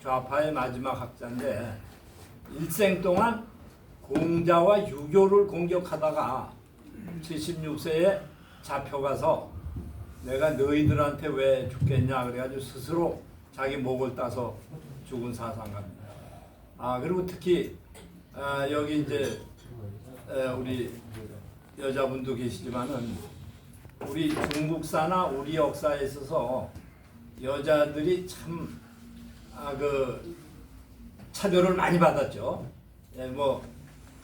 좌파의 마지막 학자인데 일생 동안 공자와 유교를 공격하다가 76세에 잡혀가서 내가 너희들한테 왜 죽겠냐 그래가지고 스스로 자기 목을 따서 죽은 사상가입니다. 그리고 특히 여기 이제 우리 여자분도 계시지만은 우리 중국사나 우리 역사에 있어서 여자들이 참 그 차별을 많이 받았죠. 뭐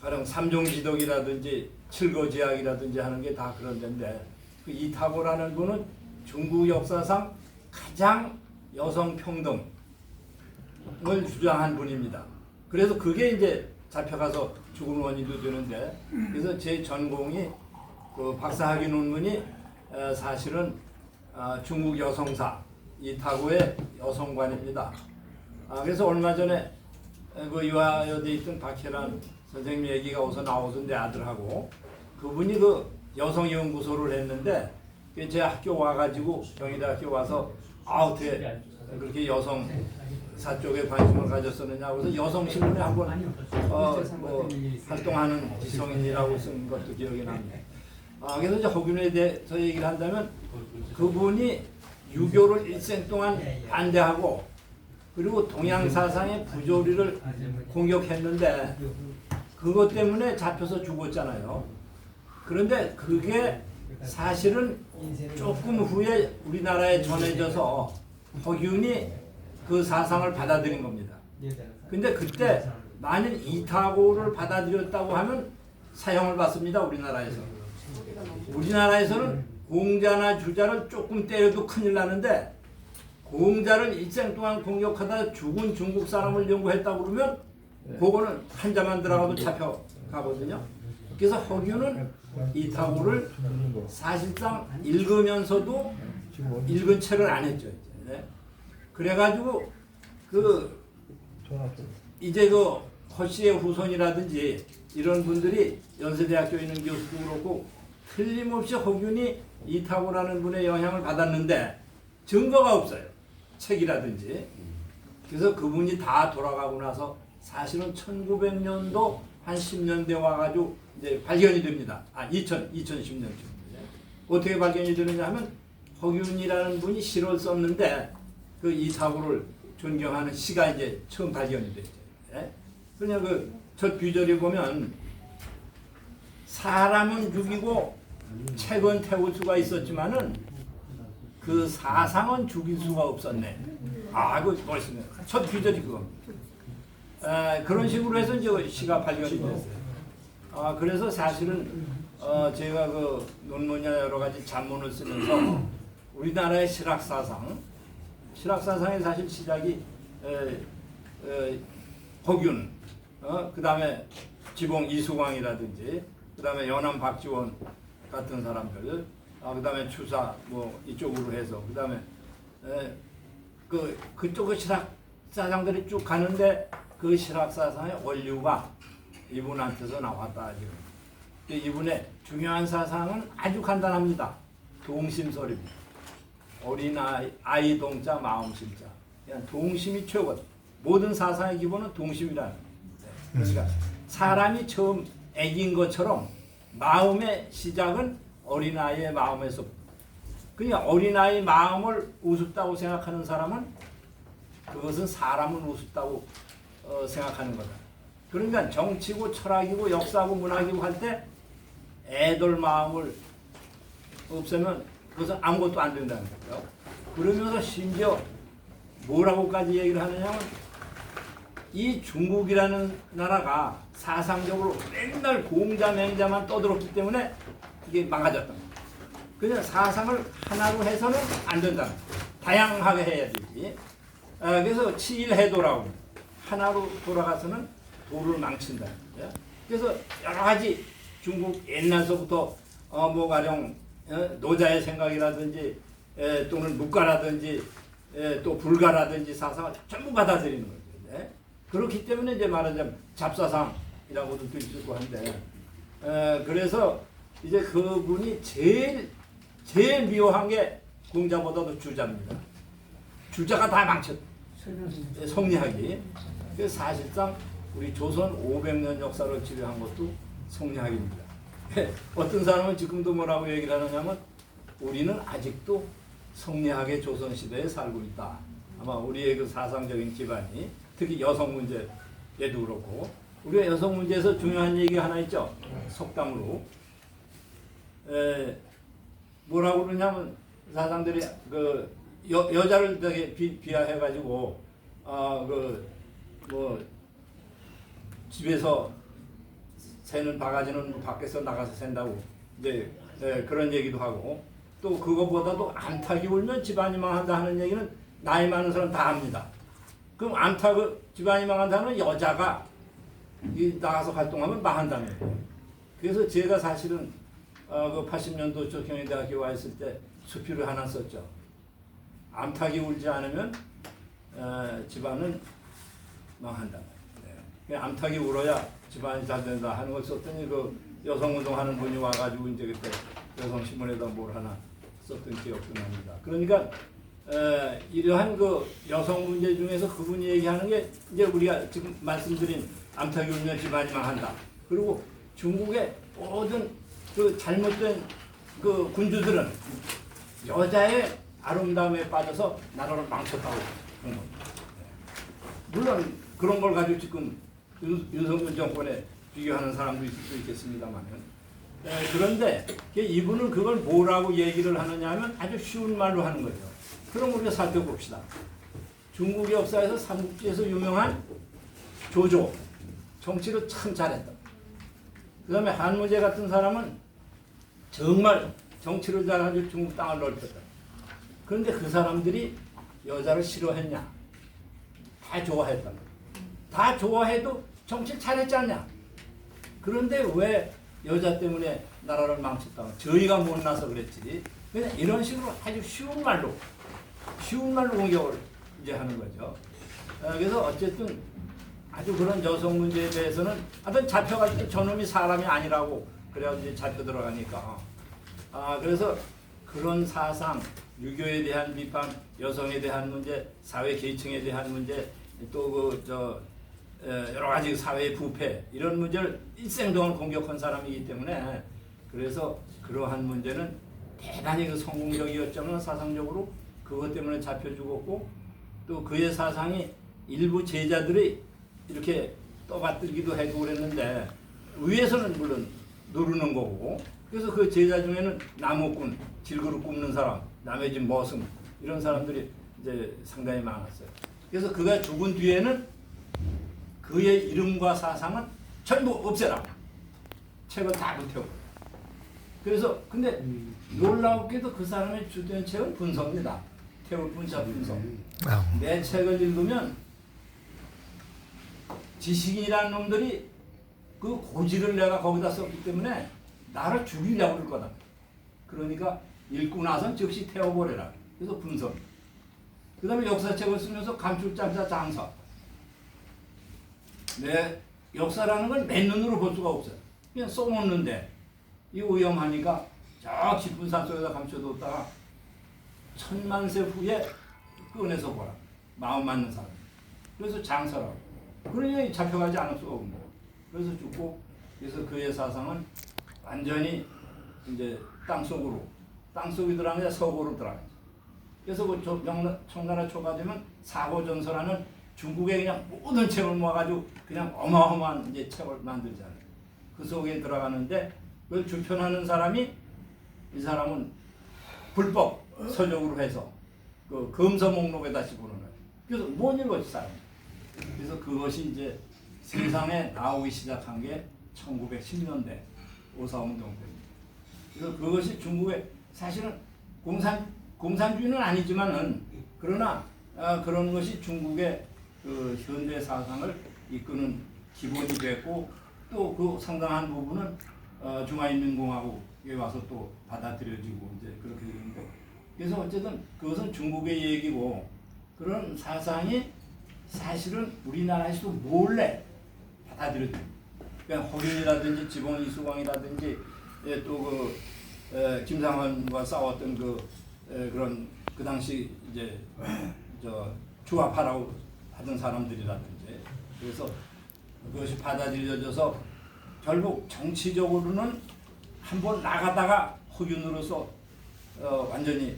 가령 삼종지독이라든지 칠거지약이라든지 하는 게 다 그런 데인데 그 이타고라는 분은 중국 역사상 가장 여성 평등을 주장한 분입니다. 그래서 그게 이제 잡혀가서 죽은 원인도 되는데, 그래서 제 전공이 그 박사학위 논문이 사실은 중국 여성사 이타고의 여성관입니다. 그래서 얼마 전에 그 유아여대에 있던 박혜란 선생님 얘기가 어디서 나오던 내 아들하고 그분이 그 여성연구소를 했는데 제 학교 와가지고 경희대학교 와서 어떻게 그렇게 여성사 쪽에 관심을 가졌었느냐 그래서 여성신문에 한번 뭐 활동하는 지성인이라고 쓴 것도 기억이 납니다. 그래서 이제 허균에 대해서 얘기를 한다면 그분이 유교를 일생 동안 반대하고 그리고 동양 사상의 부조리를 공격했는데 그것 때문에 잡혀서 죽었잖아요. 그런데 그게 사실은 조금 후에 우리나라에 전해져서 허균이 그 사상을 받아들인 겁니다. 근데 그때 만일 이타고를 받아들였다고 하면 사형을 받습니다. 우리나라에서. 우리나라에서는 공자나 주자를 조금 때려도 큰일 나는데 공자를 일생 동안 공격하다 죽은 중국 사람을 연구했다고 그러면 그거는 한자만 들어가도 잡혀가거든요. 그래서 허균은 이타고를 사실상 읽으면서도 읽은 채를 안 했죠. 네. 그래가지고 이제 그 허씨의 후손이라든지 이런 분들이 연세대학교에 있는 교수도 그렇고 틀림없이 허균이 이타고라는 분의 영향을 받았는데 증거가 없어요. 책이라든지. 그래서 그분이 다 돌아가고 나서 사실은 1900년도 한 10년대 와가지고 이제 발견이 됩니다. 2010년쯤. 어떻게 발견이 되느냐 하면 허균이라는 분이 시를 썼는데 그 이타고를 존경하는 시가 이제 처음 발견이 됐죠. 그냥 그 첫 귀절에 보면 사람은 죽이고 책은 태울 수가 있었지만은 그 사상은 죽일 수가 없었네. 그 멋있네. 첫 귀절이 그거. 그런 식으로 해서 이제 시가 발견이 됐어요. 그래서 사실은 제가 그 논문이나 여러 가지 잡문을 쓰면서 우리나라의 실학사상의 사실 시작이 허균, 그 다음에 지봉 이수광이라든지, 그 다음에 연암 박지원 같은 사람들, 그 다음에 추사 뭐 이쪽으로 해서, 그 다음에 그쪽 실학사상들이 쭉 가는데 그 실학사상의 원류가 이분한테서 나왔다 지금. 이분의 중요한 사상은 아주 간단합니다. 동심설입니다. 어린아이 동자 마음심자. 그냥 동심이 최고다. 모든 사상의 기본은 동심이라는 거예요. 그러니까 사람이 처음 애기인 것처럼 마음의 시작은 어린아이의 마음에서. 그냥 어린아이 마음을 우습다고 생각하는 사람은 그것은 사람은 우습다고 생각하는 거다. 그러니까 정치고 철학이고 역사고 문학이고 할 때 애들 마음을 없애면 그것은 아무것도 안 된다는 거죠. 그러면서 심지어 뭐라고까지 얘기를 하느냐면 이 중국이라는 나라가 사상적으로 맨날 공자 맹자만 떠들었기 때문에 이게 망가졌던 거예요. 그냥 사상을 하나로 해서는 안 된다. 다양하게 해야 되지. 그래서 치일해도라고 하나로 돌아가서는 도를 망친다. 그래서 여러 가지 중국 옛날서부터 뭐 가령 노자의 생각이라든지 또는 묵가라든지 또 불가라든지 사상을 전부 받아들이는 거죠. 그렇기 때문에 이제 말하자면 잡사상이라고도 또 있고 한데 그래서 이제 그분이 제일 미워한 게 공자보다도 주자입니다. 주자가 다 망쳤. 성리학이. 그래서 사실상 우리 조선 500년 역사를 지배한 것도 성리학입니다. 어떤 사람은 지금도 뭐라고 얘기를 하느냐면 우리는 아직도 성리학의 조선 시대에 살고 있다. 아마 우리의 그 사상적인 기반이 특히 여성 문제에도 그렇고 우리가 여성 문제에서 중요한 얘기 하나 있죠. 속담으로 뭐라고 그러냐면 사상들이 그 여자를 되게 비하해 가지고 그 뭐 집에서 새는 바가지는 밖에서 나가서 샌다고 이제 그런 얘기도 하고 또 그거보다도 암탉이 울면 집안이 망한다 하는 얘기는 나이 많은 사람 다 합니다. 그럼 암탉 집안이 망한다는 여자가 나가서 활동하면 망한다는 거예요. 그래서 제가 사실은 그 80년도 저 경희대학교 와 있을 때 수필을 하나 썼죠. 암탉이 울지 않으면 집안은 망한다. 네. 암탉이 울어야 집안이 잘 된다 하는 걸 썼더니 그 여성운동하는 분이 와가지고 이제 그때 여성신문에다 뭘 하나 썼던 기억도 납니다. 그러니까 이러한 그 여성 문제 중에서 그분이 얘기하는 게 이제 우리가 지금 말씀드린 암탉이 울면 집안이 망한다. 그리고 중국의 모든 그 잘못된 그 군주들은 여자의 아름다움에 빠져서 나라를 망쳤다고 그런 겁니다. 물론 그런 걸 가지고 지금 윤석열 정권에 비교하는 사람도 있을 수 있겠습니다만 그런데 이분은 그걸 뭐라고 얘기를 하느냐 하면 아주 쉬운 말로 하는 거죠. 그럼 우리가 살펴봅시다. 중국 역사에서 삼국지에서 유명한 조조, 정치를 참 잘했다. 그 다음에 한무제 같은 사람은 정말 정치를 잘하고 중국 땅을 넓혔다. 그런데 그 사람들이 여자를 싫어했냐? 다 좋아했다. 다 좋아해도 정치 잘했지 않냐? 그런데 왜 여자 때문에 나라를 망쳤다? 저희가 못나서 그랬지. 그냥 이런 식으로 아주 쉬운 말로 공격을 이제 하는 거죠. 그래서 어쨌든 아주 그런 여성 문제에 대해서는 하여튼 잡혀가지고 저놈이 사람이 아니라고 그래가지고 이제 잡혀 들어가니까. 그래서 그런 사상, 유교에 대한 비판, 여성에 대한 문제, 사회 계층에 대한 문제, 또 여러 가지 사회 부패 이런 문제를 일생 동안 공격한 사람이기 때문에 그래서 그러한 문제는 대단히 그 성공적이었지만 사상적으로 그것 때문에 잡혀 죽었고 또 그의 사상이 일부 제자들이 이렇게 떠받들기도 하고 그랬는데 위에서는 물론 누르는 거고 그래서 그 제자 중에는 나무꾼, 질그릇 굽는 사람, 남의 집 머슴 이런 사람들이 이제 상당히 많았어요. 그래서 그가 죽은 뒤에는 그의 이름과 사상은 전부 없애라. 책을 다 불태우고. 그래서 근데 놀랍게도 그 사람의 주된 책은 분서입니다. 태울 분자 분서. 내 책을 읽으면 지식인이라는 놈들이 그 고지를 내가 거기다 썼기 때문에 나를 죽이려고 그럴 거다. 그러니까 읽고 나선 즉시 태워버려라. 그래서 분서. 그 다음에 역사책을 쓰면서 감출장사 장사. 내 역사라는 걸 맨눈으로 볼 수가 없어요. 그냥 써놓는데 이 위험하니까 저 깊은 산속에다 감춰뒀다가 1000만세 후에 꺼내서 보라. 마음 맞는 사람. 그래서 장사라고. 그러니 잡혀가지 않을 수가 없는 거예요. 그래서 죽고 그래서 그의 사상은 완전히 이제 땅속에 들어가냐 서고로 들어가죠. 그래서 그 청나라 초가 되면 사고전서라는 중국의 그냥 모든 책을 모아가지고 그냥 어마어마한 이제 책을 만들잖아요. 그 속에 들어가는데 그걸 주편하는 사람이 이 사람은 불법 서적으로 해서 그 검서 목록에다 집어넣어요. 그래서 못 읽었지 사람. 그래서 그것이 이제 세상에 나오기 시작한 게 1910년대 오사운동 때입니다. 그래서 그것이 중국의 사실은 공산주의는 아니지만은 그러나 그런 것이 중국의 그 현대 사상을 이끄는 기본이 됐고 또 그 상당한 부분은 중화인민공화국에 와서 또 받아들여지고 이제 그렇게 되는데 그래서 어쨌든 그것은 중국의 얘기고 그런 사상이 사실은 우리나라에서도 몰래 받아들여집니다. 그러니까 허균이라든지 지봉 이수광이라든지 또 그 김상헌과 싸웠던 그런 그 당시 이제 조합하라고 하던 사람들이라든지. 그래서 그것이 받아들여져서 결국 정치적으로는 한번 나가다가 흑윤으로서 완전히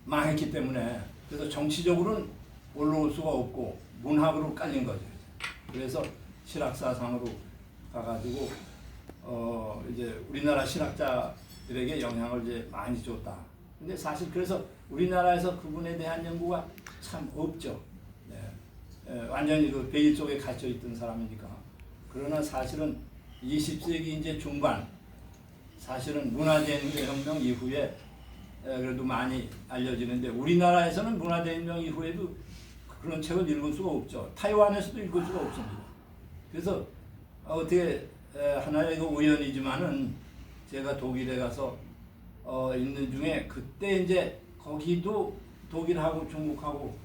망했기 때문에, 그래서 정치적으로는 올라올 수가 없고 문학으로 깔린 거죠. 그래서 실학사상으로 가가지고 이제 우리나라 실학자들에게 영향을 이제 많이 줬다. 근데 사실 그래서 우리나라에서 그분에 대한 연구가 참 없죠. 네. 완전히 그 베일 속에 갇혀 있던 사람이니까. 그러나 사실은 20세기 이제 중반, 사실은 문화대혁명 이후에 그래도 많이 알려지는데, 우리나라에서는 문화대혁명 이후에도 그런 책을 읽을 수가 없죠. 타이완에서도 읽을 수가 없습니다. 그래서 어떻게 하나의 그 우연이지만은 제가 독일에 가서 있는 중에, 그때 이제 거기도 독일하고 중국하고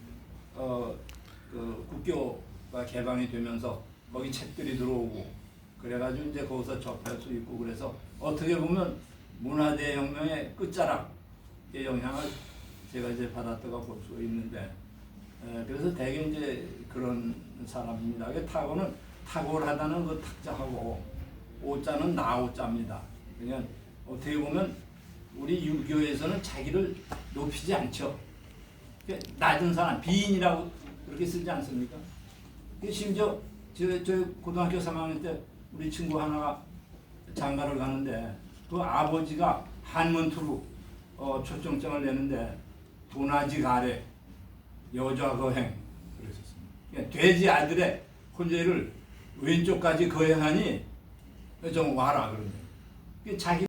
그 국교가 개방이 되면서 거기 책들이 들어오고 그래가지고 이제 거기서 접할 수 있고, 그래서 어떻게 보면 문화대혁명의 끝자락의 영향을 제가 이제 받았다고 볼 수 있는데, 그래서 대개 이제 그런 사람입니다. 타고는 탁월하다는 그 탁자하고 오자는 나오자입니다. 그냥 어떻게 보면 우리 유교에서는 자기를 높이지 않죠. 낮은 사람, 비인이라고 그렇게 쓰지 않습니까? 심지어 저 고등학교 3학년 때 우리 친구 하나가 장가를 가는데, 그 아버지가 한문투로 초청장을 내는데 도나지 가래 여자 거행 그랬었습니다. 돼지 아들의 혼례를 왼쪽까지 거행하니 좀 와라 그러네요. 자기